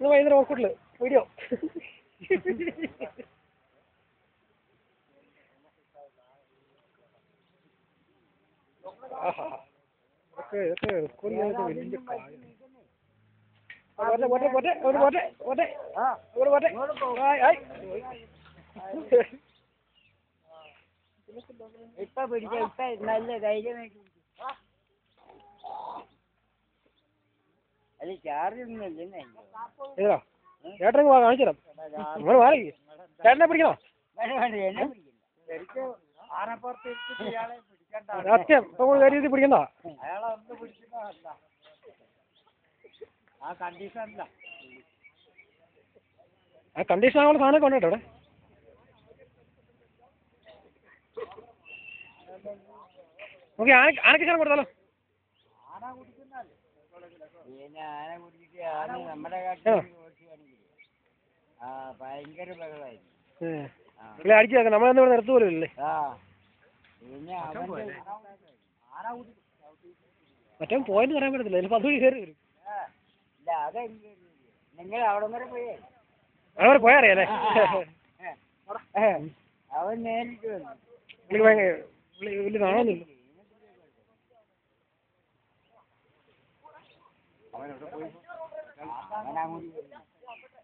വൈകുന്നേരം hospital video ഇപ്പൊ പിടിച്ച ഇപ്പൊ നല്ല ധൈര്യമായിട്ട് അത് ചാർജ് ഒന്നുമില്ലേ ചേട്ടൻ കാണിച്ചു തരാം നിങ്ങൾ മാറി ചേട്ടനെ പിടിക്കണോ സത്യം ഇപ്പൊ കാര്യത്തിൽ പിടിക്കണ്ട അയാളെ ഒന്ന് പിടിക്കുന്നതല്ല ആ കണ്ടീഷനല്ല ആ കണ്ടീഷൻ ആവുള്ള സാധനം കൊണ്ടോ അവിടെ നമുക്ക് ആനക്കിച്ചാൽ കൊടുത്താലോ ആന കുടിക്കുന്നല്ലേ പിന്നെ ആന കുടിച്ചിട്ട് ആന നമ്മുടെ കാട്ടിൽ ആ ഭയങ്കര ബഹളമായിരുന്നു അടിച്ചു വെക്കാം നമ്മളൊന്നും ഇവിടെ നിർത്തുപോലും ഇല്ലേ ആ പിന്നെ ആന മറ്റേ പോയിന്റ് പറയാൻ പറ്റത്തില്ല ചിലപ്പോൾ അതുവഴി കയറി വരും ഇല്ല അതെ നിങ്ങൾ അവിടെ വരെ പോയേ അവിടെ പോയാ അറിയാലേ അവൻ നേരിട്ട് വന്നു വലിയ കാണുന്നില്ല അവനവിടെ പോയി അവനങ്ങോട്ട്